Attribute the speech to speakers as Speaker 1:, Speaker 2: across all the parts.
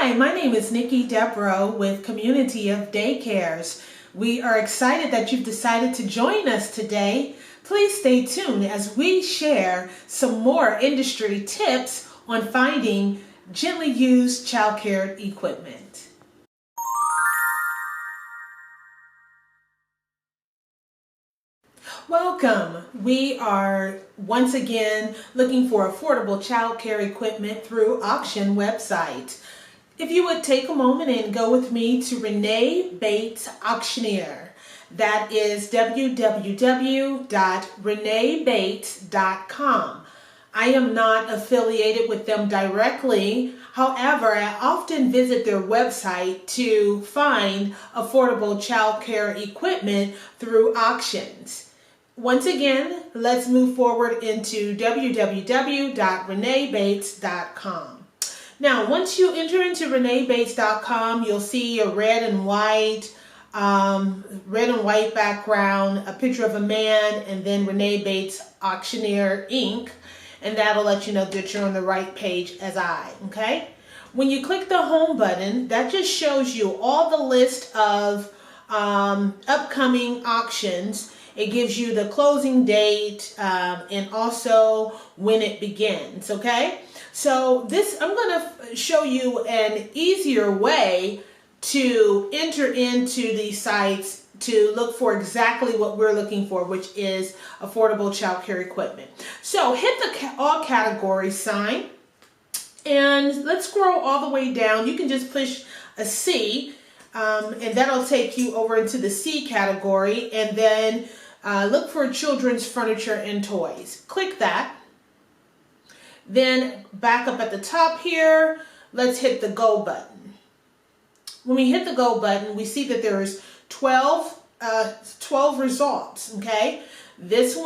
Speaker 1: Hi, my name is Nikki Debro with Community of Daycares. We are excited that you've decided to join us today. Please stay tuned as we share some more industry tips on finding gently used childcare equipment. Welcome. We are once again looking for affordable childcare equipment through auction website. If you would take a moment and go with me to Renee Bates Auctioneer. That is www.reneebates.com. I am not affiliated with them directly. However, I often visit their website to find affordable childcare equipment through auctions. Once again, let's move forward into www.reneebates.com. Now, once you enter into reneebates.com, you'll see a red and white background, a picture of a man, and then Renee Bates Auctioneer Inc. And that'll let you know that you're on the right page as okay? When you click the home button, that just shows you all the list of upcoming auctions. It gives you the closing date and also when it begins, okay? So I'm going to show you an easier way to enter into these sites to look for exactly what we're looking for, which is affordable childcare equipment. So hit the all categories sign and let's scroll all the way down. You can just push a C and that'll take you over into the C category, and then look for children's furniture and toys. Click that. Then back up at the top here, let's hit the go button. When we hit the go button, we see that there's 12 results, okay? This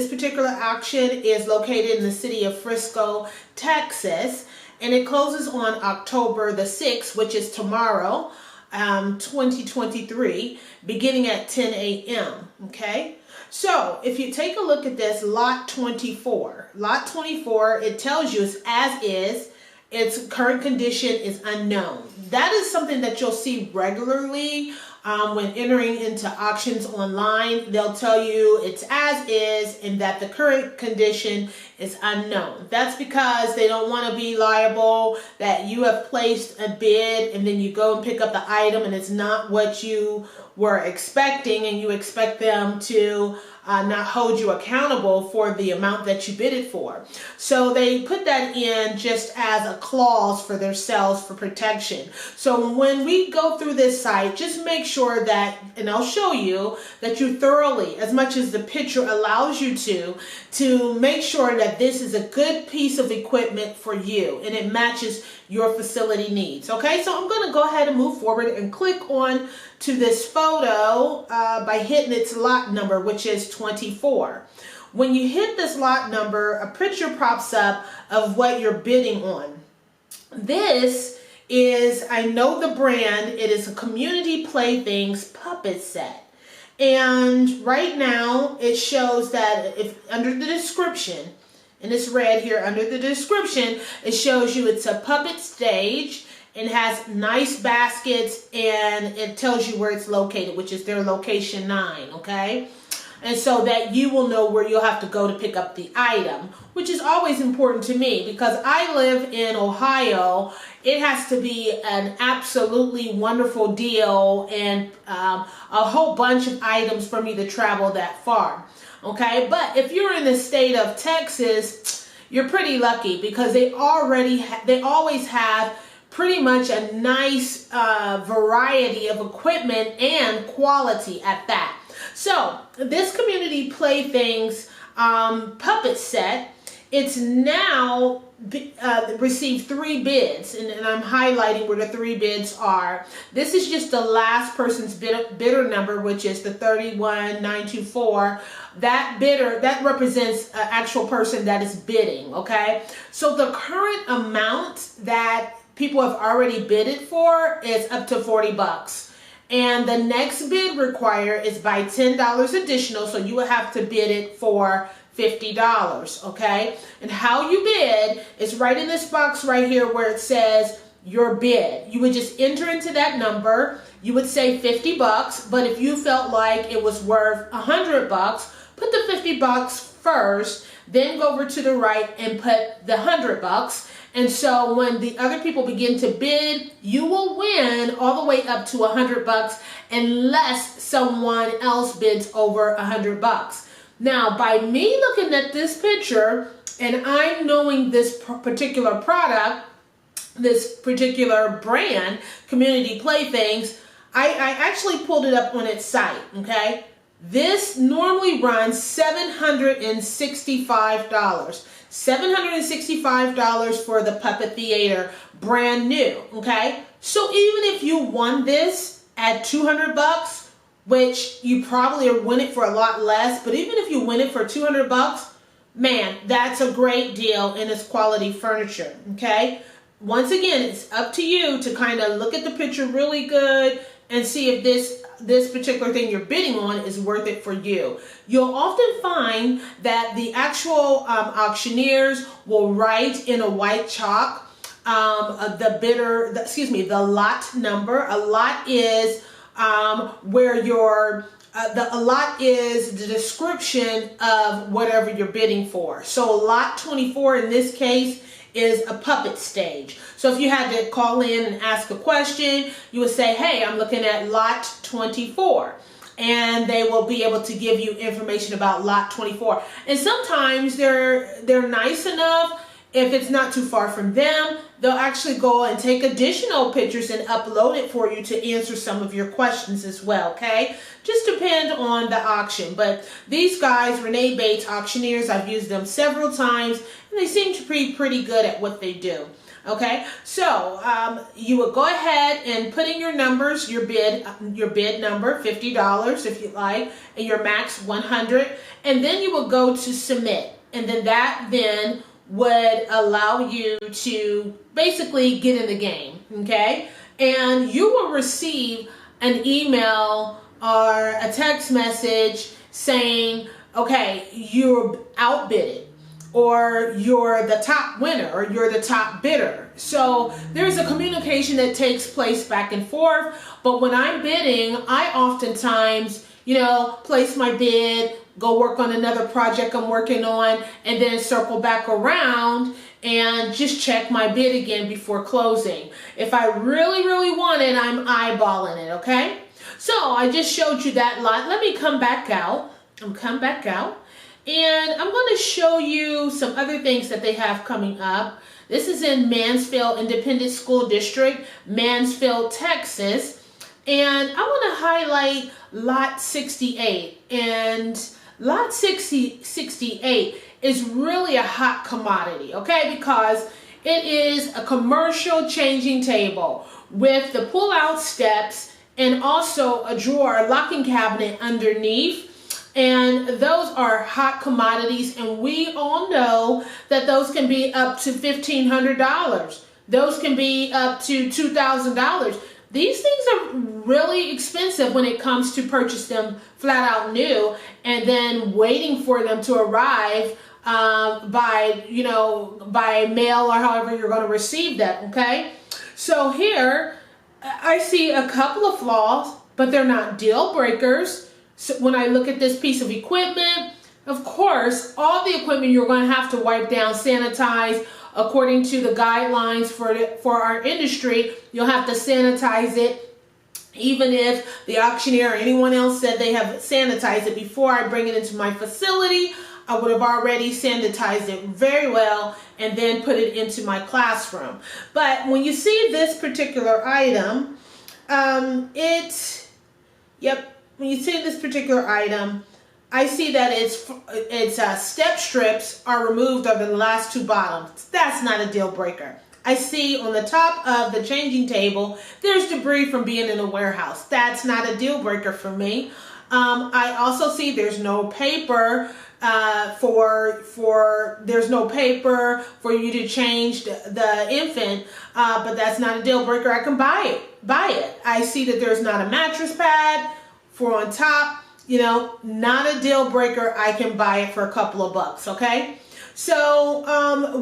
Speaker 1: particular auction is located in the city of Frisco, Texas, and it closes on October the 6th, which is tomorrow, 2023, beginning at 10 a.m., okay? So if you take a look at this, lot 24. Lot 24, it tells you it's as is. Its current condition is unknown. That is something that you'll see regularly when entering into auctions online. They'll tell you it's as is and that the current condition is unknown. That's because they don't want to be liable that you have placed a bid and then you go and pick up the item and it's not what you were expecting, and you expect them to not hold you accountable for the amount that you bid it for. So they put that in just as a clause for themselves for protection. So when we go through this site, just make sure that, and I'll show you, that you thoroughly, as much as the picture allows you to make sure that this is a good piece of equipment for you and it matches your facility needs. Okay, so I'm going to go ahead and move forward and click on to this photo by hitting its lot number, which is 24. When you hit this lot number, a picture pops up of what you're bidding on. This is, I know the brand, it is a Community Playthings puppet set. And right now it shows that if under the description, and it's red here under the description, it shows you it's a puppet stage. It has nice baskets and it tells you where it's located, which is their location 9, okay? And so that you will know where you'll have to go to pick up the item, which is always important to me because I live in Ohio. It has to be an absolutely wonderful deal and a whole bunch of items for me to travel that far, okay? But if you're in the state of Texas, you're pretty lucky because they always have pretty much a nice variety of equipment and quality at that. So this Community Playthings puppet set, it's now received 3 bids, and I'm highlighting where the 3 bids are. This is just the last person's bidder number, which is the 31924. That bidder, that represents an actual person that is bidding, okay? So the current amount that people have already bidded for is up to $40. And the next bid required is by $10 additional, so you will have to bid it for $50, okay? And how you bid is right in this box right here where it says your bid. You would just enter into that number. You would say $50, but if you felt like it was worth $100, put the $50 first, then go over to the right and put the $100. And so when the other people begin to bid, you will win all the way up to $100 unless someone else bids over $100. Now, by me looking at this picture and I'm knowing this particular product, this particular brand, Community Playthings, I actually pulled it up on its site, okay? This normally runs $765. $765 for the Puppet Theater, brand new, okay? So even if you won this at $200, which you probably win it for a lot less, but even if you win it for $200, man, that's a great deal and it's quality furniture, okay? Once again, it's up to you to kind of look at the picture really good and see if this particular thing you're bidding on is worth it for you. You'll often find that the actual auctioneers will write in a white chalk the lot number. A lot is where a lot is the description of whatever you're bidding for. So lot 24 in this case is a puppet stage. So if you had to call in and ask a question, you would say, hey, I'm looking at lot 24. And they will be able to give you information about lot 24. And sometimes they're nice enough, if it's not too far from them, they'll actually go and take additional pictures and upload it for you to answer some of your questions as well, okay? Just depend on the auction. But these guys, Renee Bates Auctioneers, I've used them several times, and they seem to be pretty good at what they do. Okay, so you would go ahead and put in your numbers, your bid number, $50 if you like, and your max $100, and then you will go to submit, and then that would allow you to basically get in the game, okay? And you will receive an email or a text message saying, okay, you're outbidded, or you're the top winner, or you're the top bidder. So there's a communication that takes place back and forth, but when I'm bidding, I oftentimes, place my bid, go work on another project I'm working on, and then circle back around and just check my bid again before closing. If I really, really want it, I'm eyeballing it, okay? So I just showed you that lot. Let me come back out. And I'm going to show you some other things that they have coming up. This is in Mansfield Independent School District, Mansfield, Texas. And I want to highlight lot 68. And lot 68 is really a hot commodity, okay? Because it is a commercial changing table with the pull-out steps and also a drawer, a locking cabinet underneath. And those are hot commodities, and we all know that those can be up to $1,500. Those can be up to $2,000. These things are really expensive when it comes to purchase them flat out new and then waiting for them to arrive by mail or however you're going to receive them, okay? So here, I see a couple of flaws, but they're not deal breakers. So when I look at this piece of equipment, of course, all the equipment you're going to have to wipe down, sanitize. According to the guidelines for our industry, you'll have to sanitize it. Even if the auctioneer or anyone else said they have sanitized it before I bring it into my facility, I would have already sanitized it very well and then put it into my classroom. But when you see this particular item, when you see this particular item, I see that its step strips are removed over the last two bottoms. That's not a deal breaker. I see on the top of the changing table, there's debris from being in a warehouse. That's not a deal breaker for me. I also see there's no paper there's no paper for you to change the infant, but that's not a deal breaker. I can buy it. I see that there's not a mattress pad for on top. Not a deal breaker. I can buy it for a couple of bucks, okay? So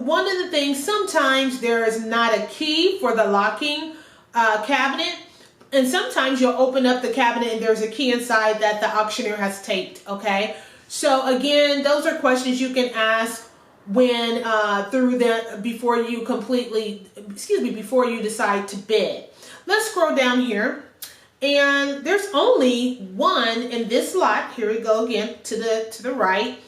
Speaker 1: one of the things, sometimes there is not a key for the locking cabinet, and sometimes you'll open up the cabinet and there's a key inside that the auctioneer has taped. Okay, so again, those are questions you can ask when before you before you decide to bid. Let's scroll down here, and there's only one in this lot. Here we go again to the right.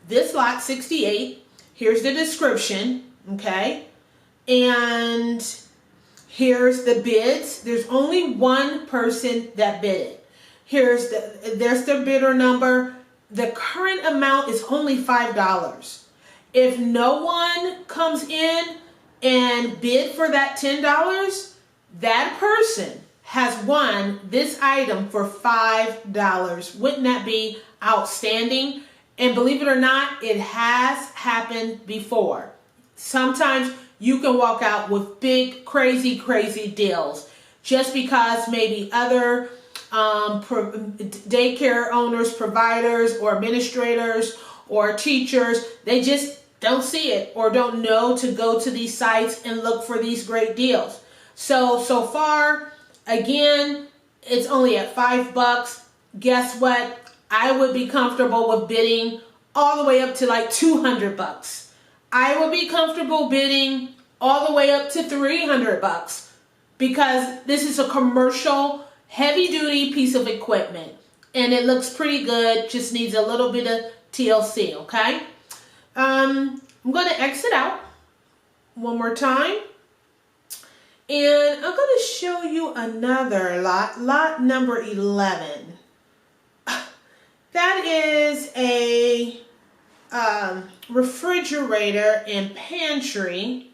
Speaker 1: This lot 68. Here's the description, okay? And here's the bids. There's only one person that bid it. There's the bidder number. The current amount is only $5. If no one comes in and bid for that $10, that person has won this item for $5. Wouldn't that be outstanding? And believe it or not, it has happened before. Sometimes you can walk out with big, crazy deals just because maybe other daycare owners, providers, or administrators, or teachers, they just don't see it or don't know to go to these sites and look for these great deals. So far, again, it's only at $5. Guess what? I would be comfortable with bidding all the way up to like $200. I would be comfortable bidding all the way up to $300 because this is a commercial, heavy-duty piece of equipment, and it looks pretty good. Just needs a little bit of TLC. Okay. I'm going to exit out one more time, and I'm going to show you another lot number 11. That is a refrigerator and pantry,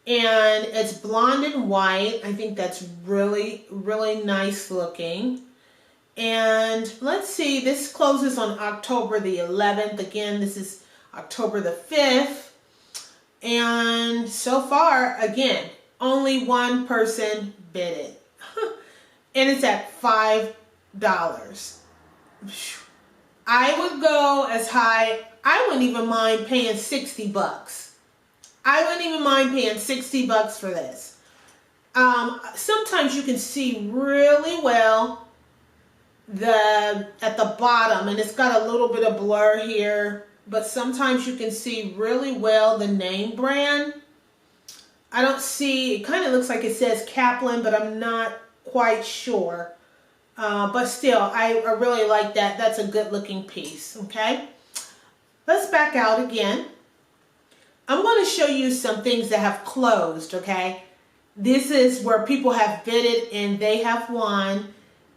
Speaker 1: and it's blonde and white. I think that's really nice looking. And let's see, this closes on October the 11th. Again, this is October the 5th. And so far, again, only one person bid it. And it's at $5. I would go as high, I wouldn't even mind paying $60. I wouldn't even mind paying $60 for this. Sometimes you can see really well at the bottom, and it's got a little bit of blur here, but sometimes you can see really well the name brand. I don't see, it kind of looks like it says Kaplan, but I'm not quite sure. But still, I really like that. That's a good looking piece, okay? Let's back out again. I'm going to show you some things that have closed, okay? This is where people have bidded and they have won.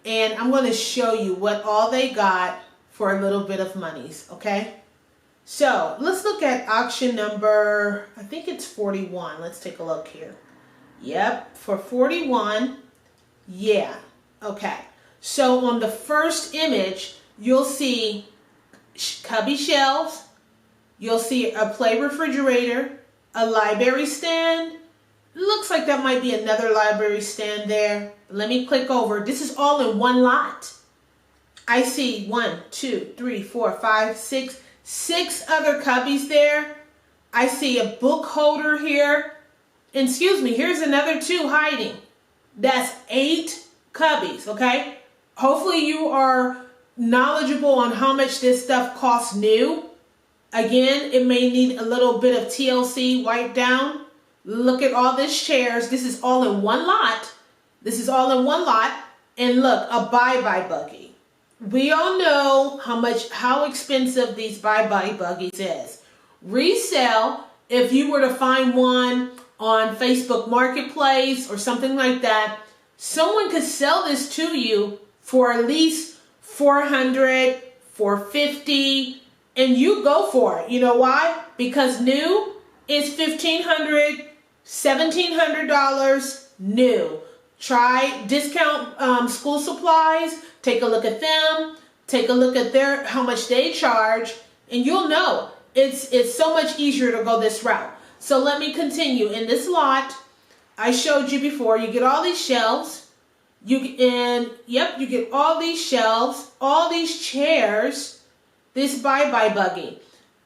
Speaker 1: And I'm going to show you what all they got for a little bit of monies, okay? So let's look at auction number, I think it's 41. Let's take a look here. Yep, for 41, yeah, okay. So on the first image, you'll see cubby shelves, you'll see a play refrigerator, a library stand. Looks like that might be another library stand there. Let me click over. This is all in one lot. I see 1, 2, 3, 4, 5, 6 other cubbies there. I see a book holder here. And excuse me, here's another 2 hiding. That's 8 cubbies, okay? Hopefully you are knowledgeable on how much this stuff costs new. Again, it may need a little bit of TLC wiped down. Look at all these chairs. This is all in one lot. This is all in one lot. And look, a bye-bye buggy. We all know how expensive these bye-bye buggies is. Resale, if you were to find one on Facebook Marketplace or something like that, someone could sell this to you for at least $400, $450, and you go for it. You know why? Because new is $1,500, $1,700 new. Try discount school supplies. Take a look at them. Take a look at how much they charge, and you'll know it's so much easier to go this route. So let me continue. In this lot, I showed you before. You get all these shelves. You get all these shelves, all these chairs, this bye-bye buggy.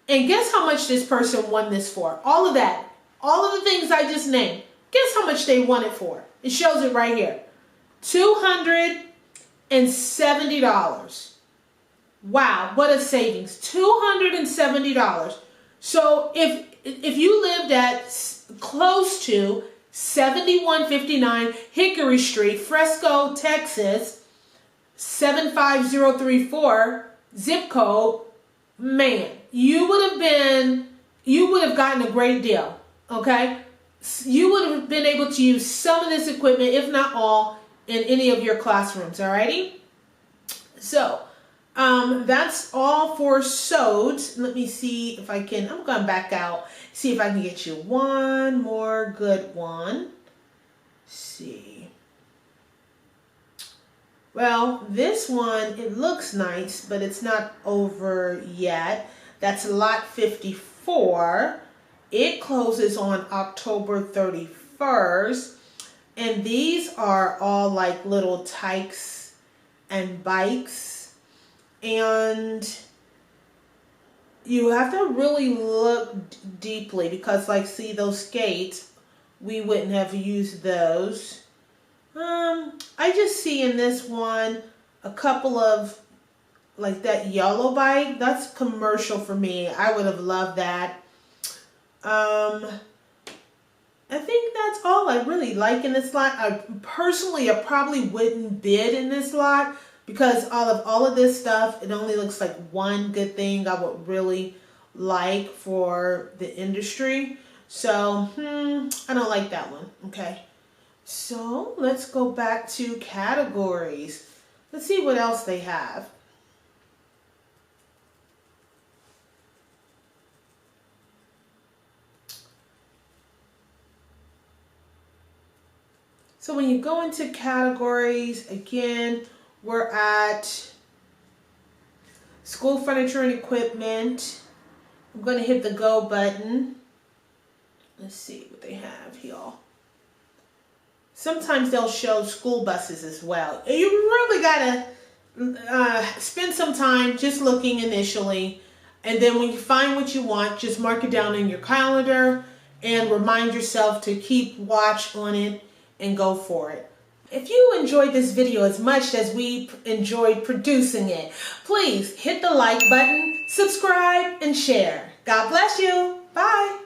Speaker 1: And guess how much this person won this for? All of that. All of the things I just named. Guess how much they won it for? It shows it right here. $270. Wow, what a savings. $270. So if you lived at close to 7159 Hickory Street, Fresco, Texas, 75034 zip code, man, you would have gotten a great deal, okay? You would have been able to use some of this equipment, if not all, in any of your classrooms, alrighty? So, that's all for sews. Let me see if I can, I'm going back out, see if I can get you one more good one. Let's see. Well, this one, it looks nice, but it's not over yet. That's lot 54. It closes on October 31st. And these are all like little tykes and bikes. And you have to really look deeply because, like, see those skates, we wouldn't have used those. I just see in this one a couple of, like, that yellow bike. That's commercial for me. I would have loved that. I think that's all I really like in this lot. I probably wouldn't bid in this lot because all of this stuff, it only looks like one good thing I would really like for the industry. So, I don't like that one. Okay. So, let's go back to categories. Let's see what else they have. So when you go into categories, again, we're at school furniture and equipment. I'm going to hit the go button. Let's see what they have, y'all. Sometimes they'll show school buses as well. You really got to spend some time just looking initially. And then when you find what you want, just mark it down in your calendar and remind yourself to keep watch on it and go for it. If you enjoyed this video as much as we enjoyed producing it, please hit the like button, subscribe, and share. God bless you. Bye.